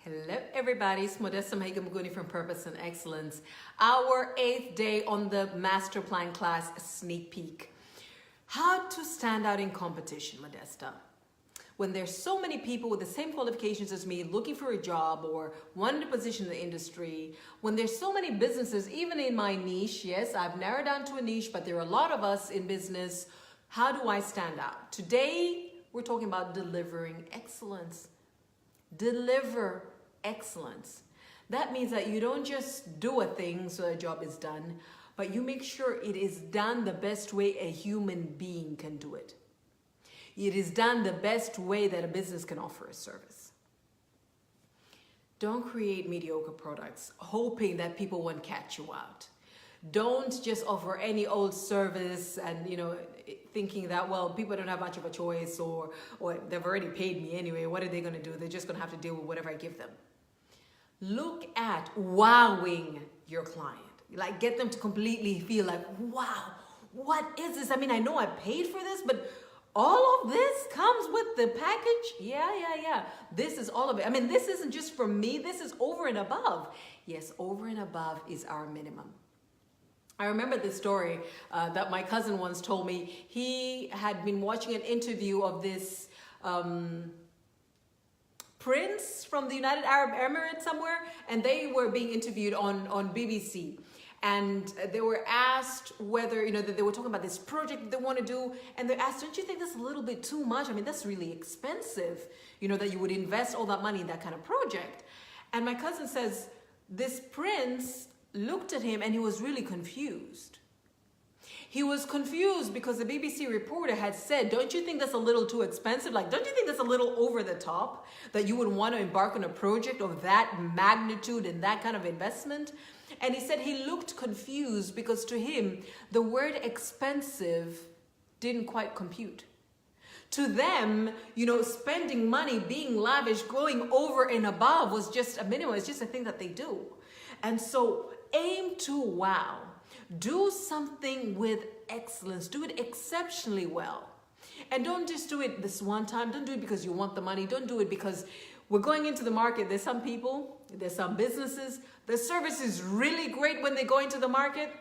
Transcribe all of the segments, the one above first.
Hello everybody, it's Modesta from Purpose and Excellence. Our 8th day on the Masterplan Class sneak peek. How to stand out in competition, Modesta. When there's so many people with the same qualifications as me looking for a job or wanting a position in the industry, when there's so many businesses, even in my niche, yes, I've narrowed down to a niche, but there are a lot of us in business. How do I stand out? Today, we're talking about delivering excellence. Deliver excellence. That means that you don't just do a thing so a job is done, but you make sure it is done the best way a human being can do it. It is done the best way that a business can offer a service. Don't create mediocre products hoping that people won't catch you out. Don't just offer any old service and thinking that, well, people don't have much of a choice or they've already paid me anyway. What are they going to do? They're just going to have to deal with whatever I give them. Look at wowing your client. Like, get them to completely feel like, wow, what is this? I mean, I know I paid for this, but all of this comes with the package? Yeah. This is all of it. I mean, this isn't just for me. This is over and above. Yes, over and above is our minimum. I remember this story that my cousin once told me. He had been watching an interview of this prince from the United Arab Emirates somewhere, and they were being interviewed on BBC. And they were asked whether, that they were talking about this project that they want to do. And they asked, don't you think that's a little bit too much? I mean, that's really expensive, that you would invest all that money in that kind of project. And my cousin says, this prince looked at him and he was really confused. He was confused because the BBC reporter had said, don't you think that's a little too expensive? Like, don't you think that's a little over the top that you would want to embark on a project of that magnitude and that kind of investment? And he said he looked confused because to him, the word expensive didn't quite compute. To them, spending money, being lavish, going over and above was just a minimum. It's just a thing that they do. And so aim to wow. Do something with excellence. Do it exceptionally well. And don't just do it this one time. Don't do it because you want the money. Don't do it because we're going into the market. There's some people, there's some businesses. The service is really great when they go into the market.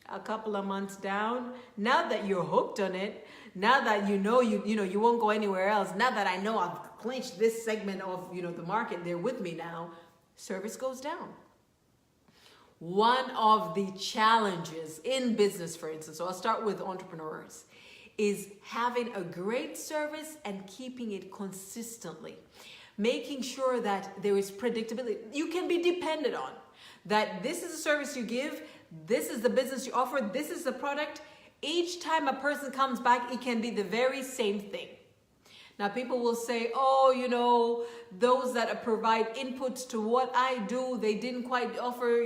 A couple of months down, now that you're hooked on it, now that you won't go anywhere else, now that I know I've clinched this segment of the market, they're with me now, service goes down. One of the challenges in business, for instance, so I'll start with entrepreneurs, is having a great service and keeping it consistently. Making sure that there is predictability. You can be dependent on that. This is the service you give. This is the business you offer. This is the product. Each time a person comes back, it can be the very same thing. Now, people will say, oh, those that provide inputs to what I do, they didn't quite offer,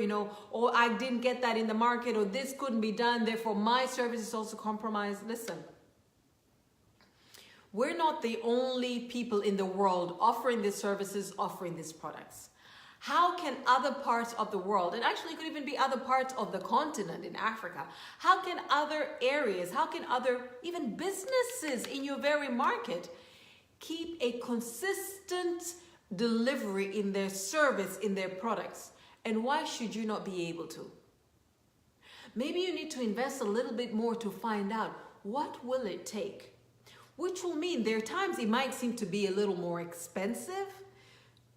or I didn't get that in the market, or this couldn't be done, therefore my service is also compromised. Listen, we're not the only people in the world offering these services, offering these products. How can other parts of the world, and actually it could even be other parts of the continent in Africa, how can other areas, how can other even businesses in your very market keep a consistent delivery in their service, in their products? And why should you not be able to? Maybe you need to invest a little bit more to find out what will it take, which will mean there are times it might seem to be a little more expensive,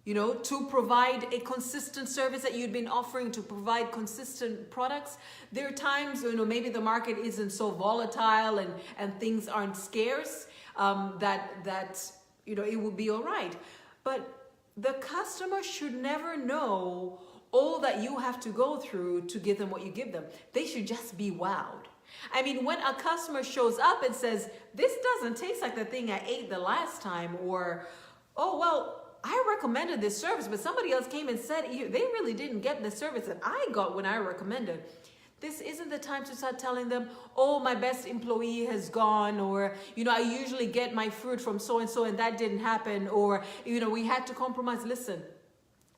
to provide a consistent service that you've been offering, to provide consistent products. There are times, maybe the market isn't so volatile and things aren't scarce, that it will be all right. But the customer should never know all that you have to go through to give them what you give them. They should just be wowed. I mean, when a customer shows up and says, this doesn't taste like the thing I ate the last time, or, oh, well, I recommended this service, but somebody else came and said they really didn't get the service that I got when I recommended. This isn't the time to start telling them, oh, my best employee has gone, or, I usually get my fruit from so-and-so and that didn't happen, or, we had to compromise. Listen,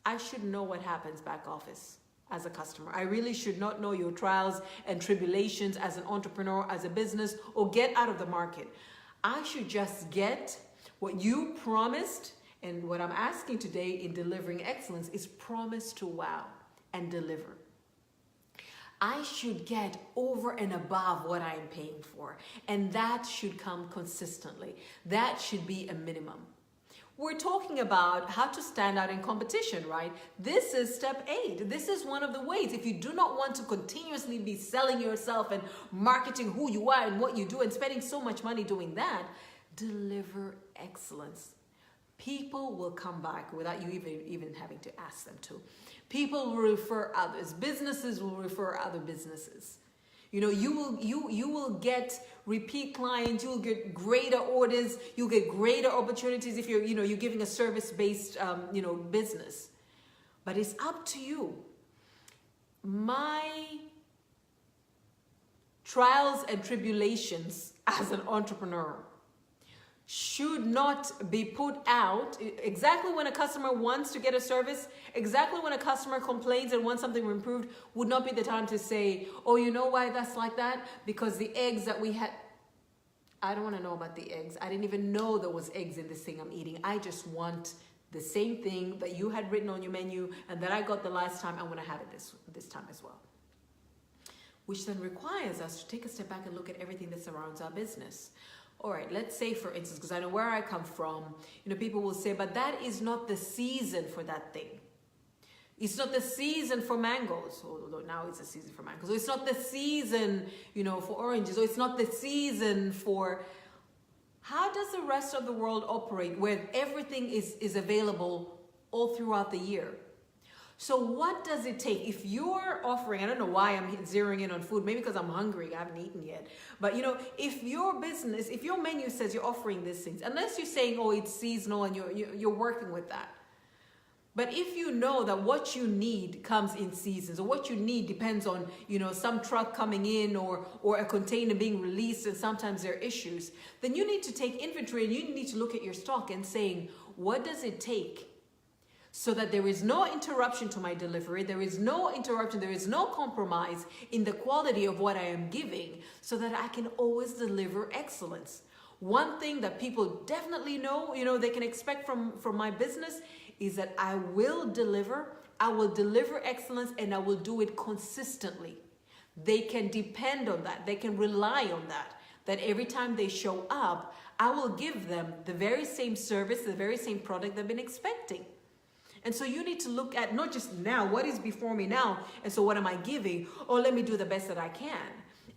I should know what happens back office as a customer. I really should not know your trials and tribulations as an entrepreneur, as a business, or get out of the market. I should just get what you promised And what I'm asking today in delivering excellence is promise to wow and deliver. I should get over and above what I'm paying for, and that should come consistently. That should be a minimum. We're talking about how to stand out in competition, right? This is step 8. This is one of the ways. If you do not want to continuously be selling yourself and marketing who you are and what you do and spending so much money doing that, deliver excellence. People will come back without you even having to ask them to. People will refer others. Businesses will refer other businesses. You know, you will get repeat clients. You will get greater orders. You'll get greater opportunities if you're giving a service-based business. But it's up to you. My trials and tribulations as an entrepreneur should not be put out exactly when a customer wants to get a service, exactly when a customer complains and wants something improved, would not be the time to say, oh, you know why that's like that? Because the eggs that we had, I don't want to know about the eggs. I didn't even know there was eggs in this thing I'm eating. I just want the same thing that you had written on your menu and that I got the last time. I want to have it this time as well. Which then requires us to take a step back and look at everything that surrounds our business. All right, let's say, for instance, because I know where I come from, people will say, but that is not the season for that thing. It's not the season for mangoes, although now it's the season for mangoes. So it's not the season, for oranges, or it's not the season for... How does the rest of the world operate where everything is available all throughout the year? So what does it take if you're offering, I don't know why I'm zeroing in on food, maybe because I'm hungry, I haven't eaten yet. But if your business, if your menu says you're offering these things, unless you're saying, oh, it's seasonal and you're working with that. But if you know that what you need comes in seasons, or what you need depends on, some truck coming in or a container being released, and sometimes there are issues, then you need to take inventory and you need to look at your stock and saying, what does it take so that there is no interruption to my delivery, there is no interruption, there is no compromise in the quality of what I am giving, so that I can always deliver excellence. One thing that people definitely know, they can expect from my business is that I will deliver excellence, and I will do it consistently. They can depend on that. They can rely on that every time they show up, I will give them the very same service, the very same product they've been expecting. And so you need to look at not just now, what is before me now, and so what am I giving? Oh, let me do the best that I can.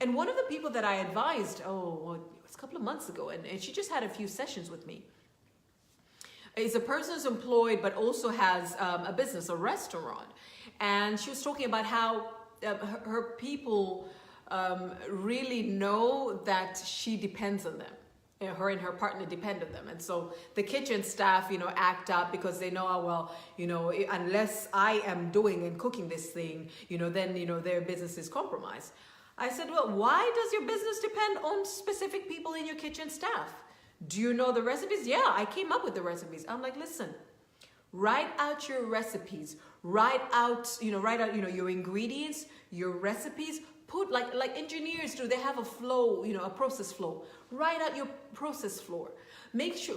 And one of the people that I advised, it was a couple of months ago, and she just had a few sessions with me, is a person who's employed but also has a business, a restaurant. And she was talking about how her people really know that she depends on them. Her and her partner depend on them. And so the kitchen staff, act up because they know, unless I am doing and cooking this thing, then, their business is compromised. I said, well, why does your business depend on specific people in your kitchen staff? Do you know the recipes? Yeah, I came up with the recipes. I'm like, listen, write out your recipes, write out your ingredients, your recipes. Put like engineers do, they have a flow, a process flow. Write out your process flow. Make sure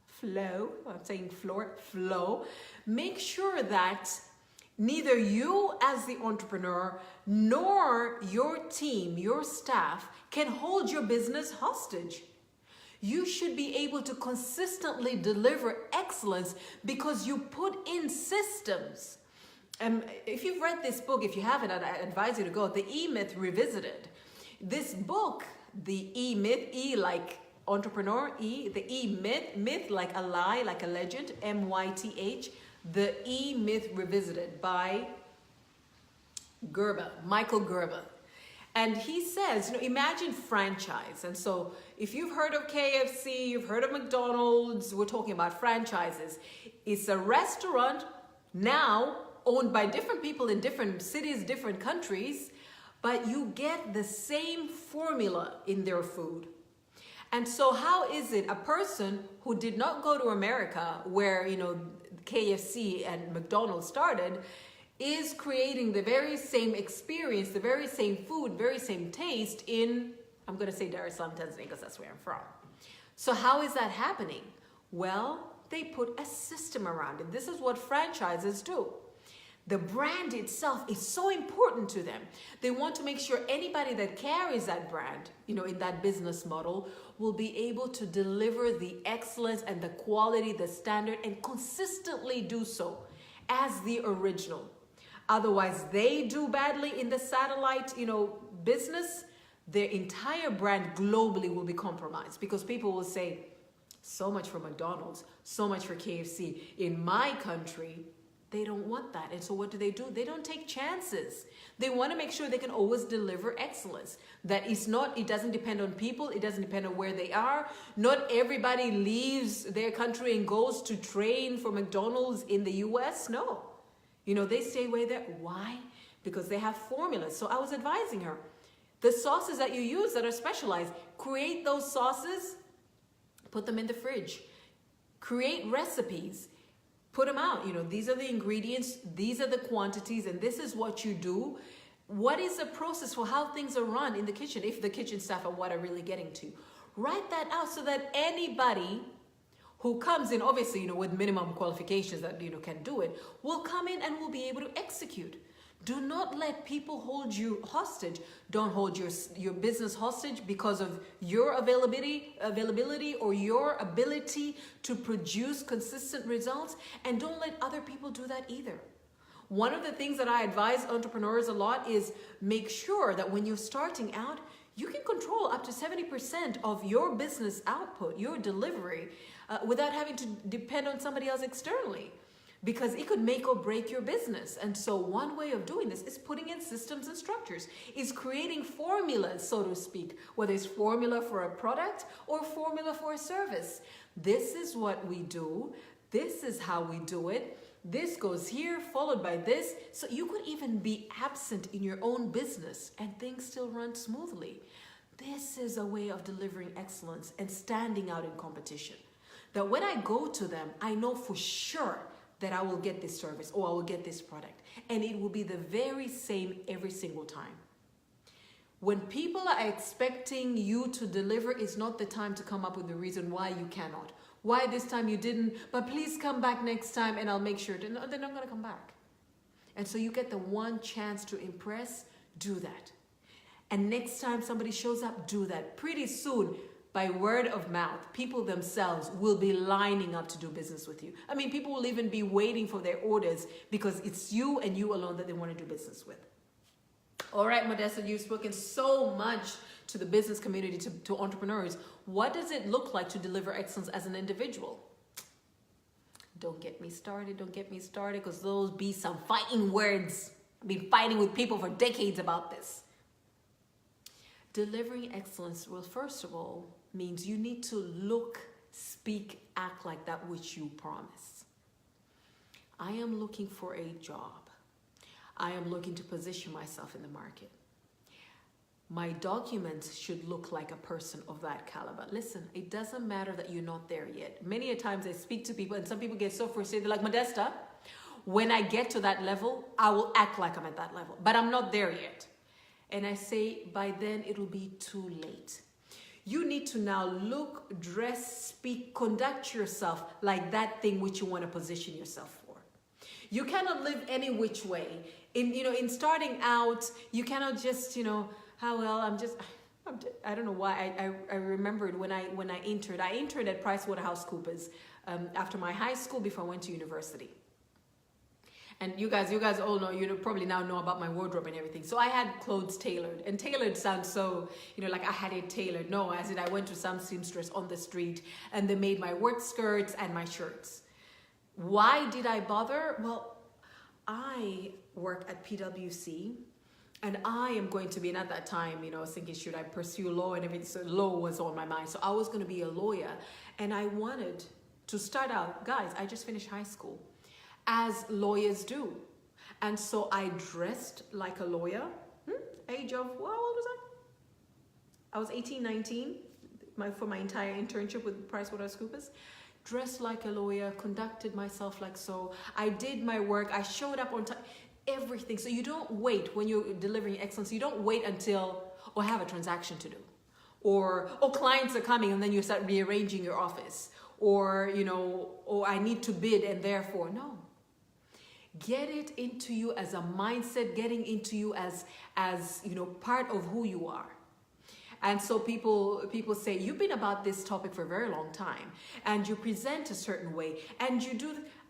flow. I'm saying flow. Make sure that neither you as the entrepreneur nor your team, your staff, can hold your business hostage. You should be able to consistently deliver excellence because you put in systems. If you've read this book, if you haven't, I advise you to go. The E-Myth Revisited. This book, the E-Myth, E like entrepreneur, the E-Myth, myth like a lie, like a legend, M-Y-T-H, the E-Myth Revisited by Michael Gerber. And he says, imagine franchise. And so if you've heard of KFC, you've heard of McDonald's, we're talking about franchises. It's a restaurant now owned by different people in different cities, different countries, but you get the same formula in their food. And so how is it a person who did not go to America where, KFC and McDonald's started, is creating the very same experience, the very same food, very same taste in, I'm going to say Dar es Salaam, Tanzania, because that's where I'm from. So how is that happening? Well, they put a system around it. This is what franchises do. The brand itself is so important to them. They want to make sure anybody that carries that brand, in that business model, will be able to deliver the excellence and the quality, the standard, and consistently do so as the original. Otherwise, they do badly in the satellite, business, their entire brand globally will be compromised, because people will say, so much for McDonald's, so much for KFC. In my country, they don't want that. And so what do? They don't take chances. They want to make sure they can always deliver excellence. That is not, it doesn't depend on people. It doesn't depend on where they are. Not everybody leaves their country and goes to train for McDonald's in the US. No. They stay way there. Why? Because they have formulas. So I was advising her, the sauces that you use that are specialized, create those sauces, put them in the fridge, create recipes, put them out. These are the ingredients, these are the quantities, and this is what you do. What is the process for how things are run in the kitchen, if the kitchen staff are what are really getting to? Write that out so that anybody who comes in, obviously, with minimum qualifications that, can do it, will come in and will be able to execute. Do not let people hold you hostage. Don't hold your business hostage because of your availability or your ability to produce consistent results. And don't let other people do that either. One of the things that I advise entrepreneurs a lot is make sure that when you're starting out, you can control up to 70% of your business output, your delivery, without having to depend on somebody else externally, because it could make or break your business. And so one way of doing this is putting in systems and structures, is creating formulas, so to speak, whether it's formula for a product or formula for a service. This is what we do. This is how we do it. This goes here, followed by this. So you could even be absent in your own business and things still run smoothly. This is a way of delivering excellence and standing out in competition. That when I go to them, I know for sure that I will get this service or I will get this product. And it will be the very same every single time. When people are expecting you to deliver, it's not the time to come up with the reason why you cannot. Why this time you didn't, but please come back next time and I'll make sure. They're not going to come back. And so you get the one chance to impress, do that. And next time somebody shows up, do that. Pretty soon, by word of mouth, people themselves will be lining up to do business with you. I mean, people will even be waiting for their orders because it's you and you alone that they want to do business with. All right, Modesta, you've spoken so much to the business community, to entrepreneurs. What does it look like to deliver excellence as an individual? Don't get me started, because those be some fighting words. I've been fighting with people for decades about this. Delivering excellence, well, first of all, means you need to look, speak, act like that which you promise. I am looking for a job. I am looking to position myself in the market. My documents should look like a person of that caliber. Listen, it doesn't matter that you're not there yet. Many a times I speak to people and some people get so frustrated. They're like, Modesta, when I get to that level, I will act like I'm at that level, but I'm not there yet. And I say, by then it'll be too late. You need to now look, dress, speak, conduct yourself like that thing which you want to position yourself for. You cannot live any which way. In starting out, you cannot just, I don't know why. I remembered when I entered at PricewaterhouseCoopers after my high school before I went to university. And you guys all know, probably now know about my wardrobe and everything. So I had clothes tailored, and tailored sounds so, like I had it tailored. No, as in I went to some seamstress on the street and they made my work skirts and my shirts. Why did I bother? Well, I work at PwC and I am going to be, and at that time, I was thinking, should I pursue law and everything? So law was on my mind. So I was going to be a lawyer and I wanted to start out, guys, I just finished high school, as lawyers do. And so I dressed like a lawyer, age of, what was I? I was 18, 19 for my entire internship with PricewaterhouseCoopers. Dressed like a lawyer, conducted myself like so. I did my work, I showed up on time, everything. So you don't wait when you're delivering excellence. You don't wait until, have a transaction to do. Or clients are coming and then you start rearranging your office. or, you know, or I need to bid and therefore, no. Get it into you as a mindset, getting into you as you know, part of who you are. And so people say, you've been about this topic for a very long time, and you present a certain way, and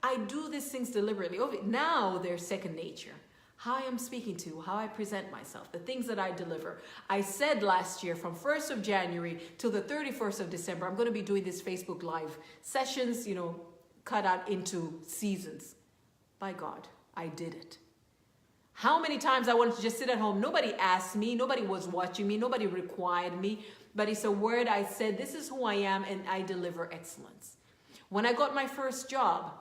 I do these things deliberately. Now they're second nature. How I am speaking to, how I present myself, the things that I deliver. I said last year, from 1st of January till the 31st of December, I'm going to be doing this Facebook Live sessions, you know, cut out into seasons. By God, I did it. How many times I wanted to just sit at home? Nobody asked me. Nobody was watching me. Nobody required me. But it's a word I said, this is who I am, and I deliver excellence. When I got my first job,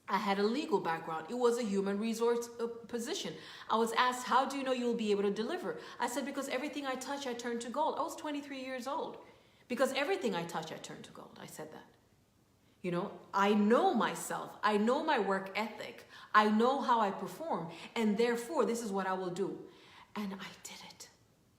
I had a legal background. It was a human resource position. I was asked, how do you know you'll be able to deliver? I said, because everything I touch, I turn to gold. I was 23 years old. Because everything I touch, I turn to gold. I said that. You know, I know myself. I know my work ethic. I know how I perform. And therefore, this is what I will do. And I did it.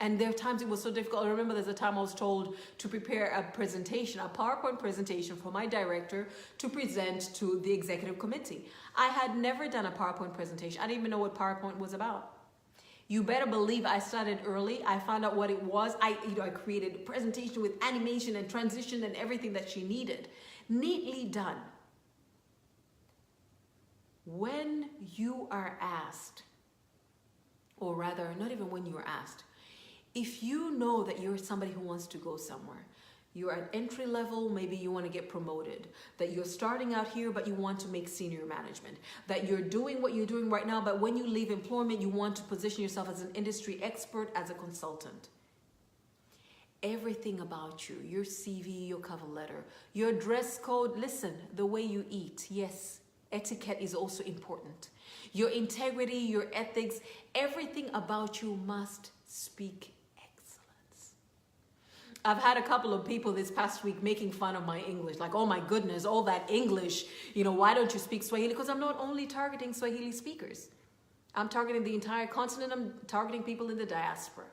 And there are times it was so difficult. I remember there's a time I was told to prepare a presentation, a PowerPoint presentation for my director to present to the executive committee. I had never done a PowerPoint presentation. I didn't even know what PowerPoint was about. You better believe I started early. I found out what it was. I created a presentation with animation and transition and everything that she needed. Neatly done. When you are asked, or rather, not even when you are asked, if you know that you're somebody who wants to go somewhere, you're at entry level, maybe you want to get promoted, that you're starting out here, but you want to make senior management, that you're doing what you're doing right now, but when you leave employment, you want to position yourself as an industry expert, as a consultant. Everything about you, your CV, your cover letter, your dress code, listen, the way you eat, yes, etiquette is also important. Your integrity, your ethics, everything about you must speak excellence. I've had a couple of people this past week making fun of my English, like, oh my goodness, all that English, you know, why don't you speak Swahili? Because I'm not only targeting Swahili speakers. I'm targeting the entire continent. I'm targeting people in the diaspora.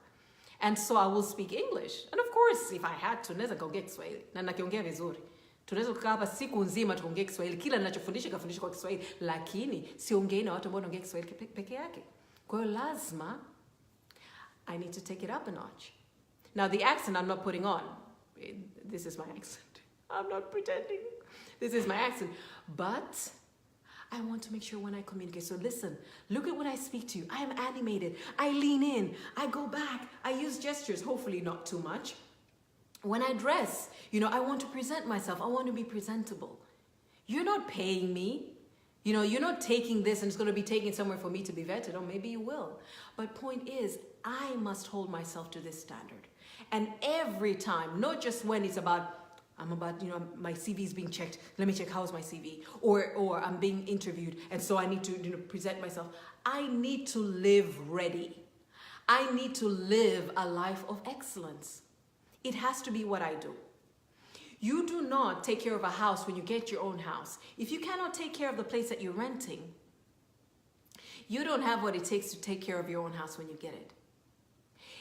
And so I will speak English. And of course, if I had to, naweza kuongea Kiswahili. Na nakiongea vizuri. Tunaweza kukaa hapa siku nzima tuongee Kiswahili. Kila ninachofundisha kafundisha kwa Kiswahili. Lakini siongei na watu ambao wanaongea Kiswahili peke yake. Kwa hiyo lazima, I need to take it up a notch. Now the accent I'm not putting on. This is my accent. I'm not pretending. This is my accent. But I want to make sure when I communicate. So listen, look at when I speak to you. I am animated. I lean in. I go back. I use gestures, hopefully not too much. When I dress, you know, I want to present myself. I want to be presentable. You're not paying me. You know, you're not taking this and it's going to be taken somewhere for me to be vetted, or maybe you will. But point is, I must hold myself to this standard. And every time, not just when it's about, you know, my CV is being checked. Let me check how's my CV. Or I'm being interviewed, and so I need to, you know, present myself. I need to live ready. I need to live a life of excellence. It has to be what I do. You do not take care of a house when you get your own house. If you cannot take care of the place that you're renting, you don't have what it takes to take care of your own house when you get it.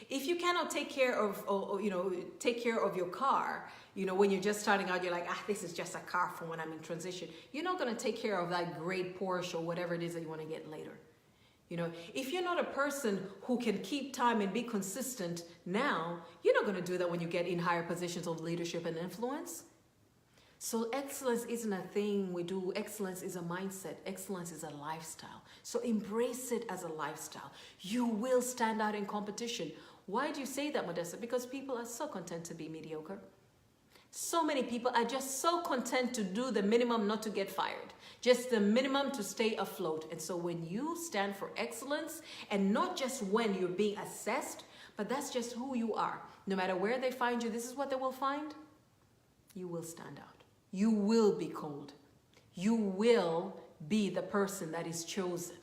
If you cannot take care of, or, you know, take care of your car, you know, when you're just starting out, you're like, this is just a car for when I'm in transition. You're not going to take care of that great Porsche or whatever it is that you want to get later. You know, if you're not a person who can keep time and be consistent now, you're not going to do that when you get in higher positions of leadership and influence. So excellence isn't a thing we do. Excellence is a mindset. Excellence is a lifestyle. So embrace it as a lifestyle. You will stand out in competition. Why do you say that, Modesta? Because people are so content to be mediocre. So many people are just so content to do the minimum not to get fired. Just the minimum to stay afloat. And so when you stand for excellence, and not just when you're being assessed, but that's just who you are. No matter where they find you, this is what they will find. You will stand out. You will be called. You will be the person that is chosen.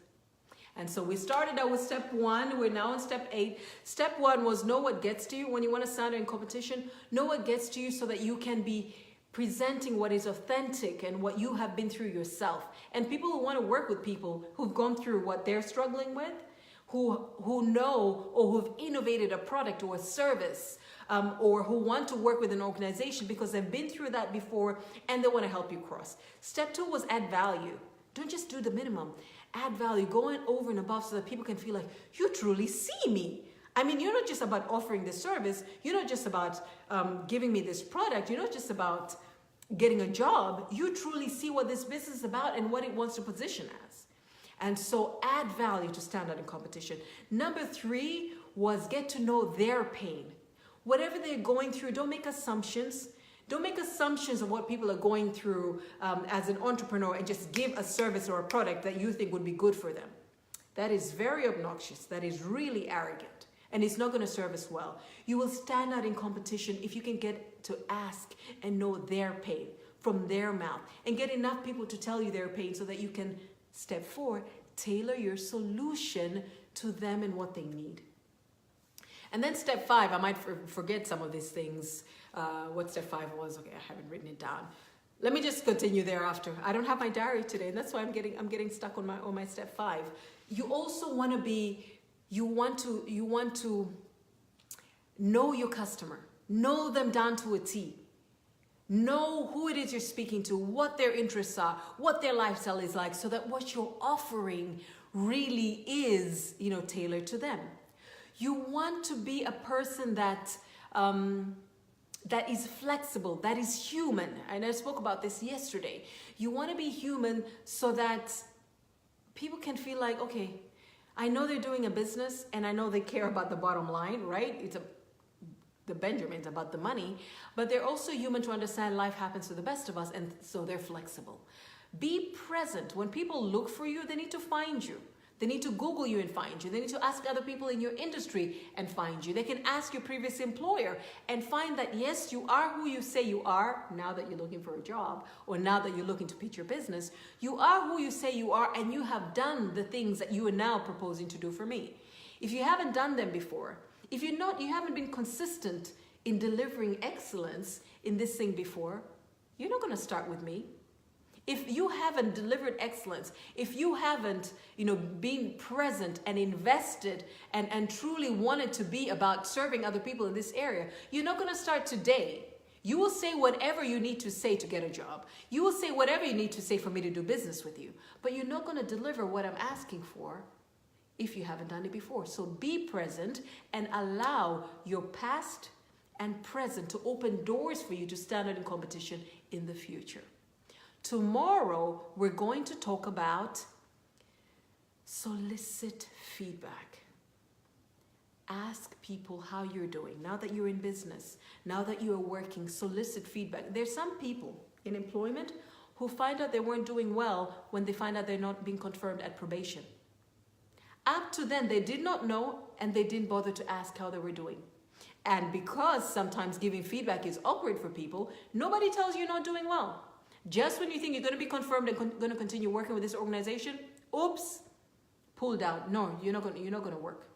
And so we started out with step 1. We're now on step 8. Step 1 was know what gets to you when you want to stand in competition. Know what gets to you so that you can be presenting what is authentic and what you have been through yourself. And people who want to work with people who've gone through what they're struggling with, who know or who've innovated a product or a service, or who want to work with an organization because they've been through that before and they want to help you cross. Step 2 was add value. Don't just do the minimum. Add value, going over and above so that people can feel like you truly see me. I mean, you're not just about offering this service. You're not just about giving me this product. You're not just about getting a job. You truly see what this business is about and what it wants to position as. And so add value to stand out in competition. Number 3 was get to know their pain. Whatever they're going through, don't make assumptions. Don't make assumptions of what people are going through as an entrepreneur and just give a service or a product that you think would be good for them. That is very obnoxious. That is really arrogant. And it's not going to serve us well. You will stand out in competition if you can get to ask and know their pain from their mouth and get enough people to tell you their pain so that you can, step 4, tailor your solution to them and what they need. And then step 5, I might forget some of these things. What step 5 was? Okay, I haven't written it down. Let me just continue thereafter. I don't have my diary today, and that's why I'm getting stuck on my step 5. You also want to be. You want to know your customer, know them down to a T, know who it is you're speaking to, what their interests are, what their lifestyle is like, so that what you're offering really is, tailored to them. You want to be a person that is flexible, that is human. And I spoke about this yesterday. You want to be human so that people can feel like, okay, I know they're doing a business and I know they care about the bottom line, right? The Benjamins about the money, but they're also human to understand life happens to the best of us, and so they're flexible. Be present. When people look for you, they need to find you. They need to Google you and find you. They need to ask other people in your industry and find you. They can ask your previous employer and find that, yes, you are who you say you are now that you're looking for a job, or now that you're looking to pitch your business. You are who you say you are, and you have done the things that you are now proposing to do for me. If you haven't done them before, if you haven't been consistent in delivering excellence in this thing before, you're not going to start with me. If you haven't delivered excellence, if you haven't, been present and invested and truly wanted to be about serving other people in this area, you're not going to start today. You will say whatever you need to say to get a job. You will say whatever you need to say for me to do business with you. But you're not going to deliver what I'm asking for if you haven't done it before. So be present and allow your past and present to open doors for you to stand out in competition in the future. Tomorrow, we're going to talk about solicit feedback. Ask people how you're doing. Now that you're in business, now that you are working, solicit feedback. There's some people in employment who find out they weren't doing well when they find out they're not being confirmed at probation. Up to then, they did not know and they didn't bother to ask how they were doing. And because sometimes giving feedback is awkward for people, nobody tells you you're not doing well. Just when you think you're going to be confirmed and going to continue working with this organization, oops, pulled out. No, you're not going to work.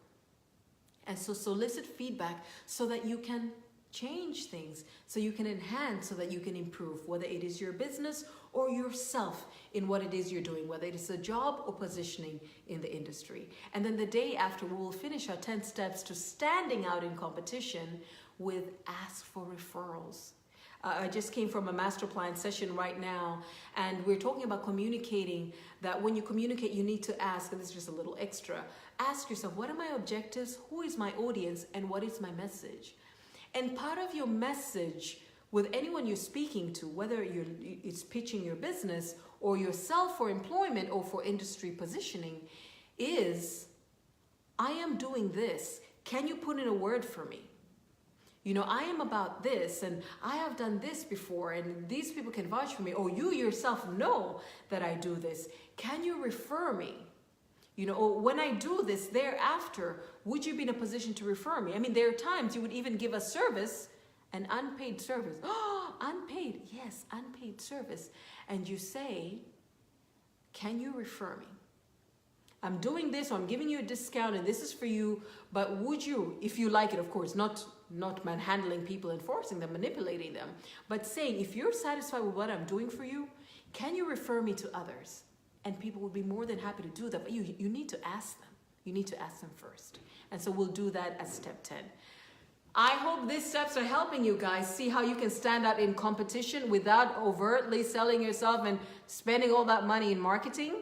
And so solicit feedback so that you can change things, so you can enhance, so that you can improve, whether it is your business or yourself in what it is you're doing, whether it is a job or positioning in the industry. And then the day after, we will finish our 10 steps to standing out in competition with ask for referrals. I just came from a Masterplan session right now, and we're talking about communicating, that when you communicate, you need to ask, and this is just a little extra, ask yourself, what are my objectives? Who is my audience? And what is my message? And part of your message with anyone you're speaking to, whether it's pitching your business or yourself for employment or for industry positioning, is, I am doing this. Can you put in a word for me? I am about this, and I have done this before, and these people can vouch for me, or you yourself know that I do this. Can you refer me? Or when I do this thereafter, would you be in a position to refer me? I mean, there are times you would even give a service, an unpaid service. Oh, unpaid. Yes, unpaid service. And you say, can you refer me? I'm doing this, or I'm giving you a discount, and this is for you, but would you, if you like it, of course, not manhandling people and forcing them, manipulating them, but saying, if you're satisfied with what I'm doing for you, can you refer me to others? And people would be more than happy to do that, but you need to ask them. You need to ask them first. And so we'll do that as step 10. I hope these steps are helping you guys see how you can stand out in competition without overtly selling yourself and spending all that money in marketing.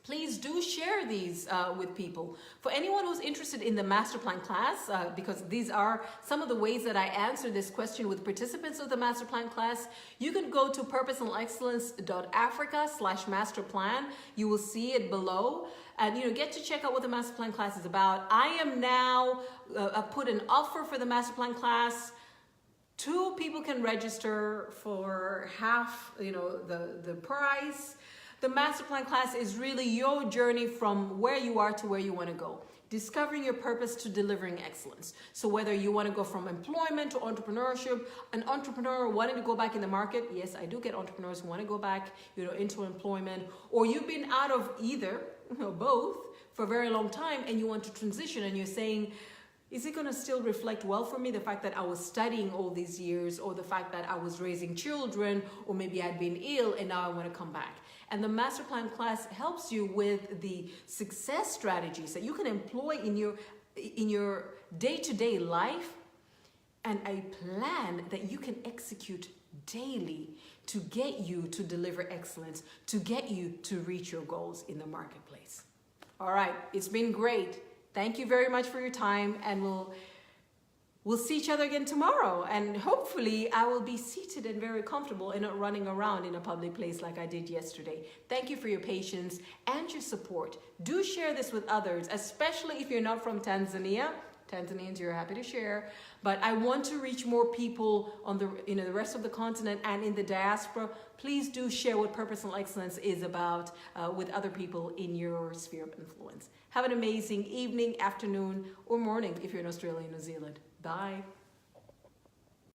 Please do share these with people. For anyone who's interested in the Masterplan class, because these are some of the ways that I answer this question with participants of the Masterplan class, you can go to purposeandexcellence.africa/masterplan. You will see it below. And get to check out what the Masterplan class is about. I am now, I've put an offer for the Masterplan class. 2 people can register for half, the price. The Masterplan class is really your journey from where you are to where you want to go. Discovering your purpose to delivering excellence. So whether you want to go from employment to entrepreneurship, an entrepreneur wanting to go back in the market, yes, I do get entrepreneurs who want to go back, into employment, or you've been out of either, both, for a very long time and you want to transition and you're saying, is it going to still reflect well for me, the fact that I was studying all these years, or the fact that I was raising children, or maybe I'd been ill and now I want to come back? And the Masterplan class helps you with the success strategies that you can employ in your day-to-day life, and a plan that you can execute daily to get you to deliver excellence, to get you to reach your goals in the marketplace. All right, it's been great. Thank you very much for your time, and we'll see each other again tomorrow. And hopefully I will be seated and very comfortable and not running around in a public place like I did yesterday. Thank you for your patience and your support. Do share this with others, especially if you're not from Tanzania. Tanzanians, you're happy to share. But I want to reach more people on the rest of the continent and in the diaspora. Please do share what Purpose and Excellence is about with other people in your sphere of influence. Have an amazing evening, afternoon, or morning if you're in Australia and New Zealand. Bye.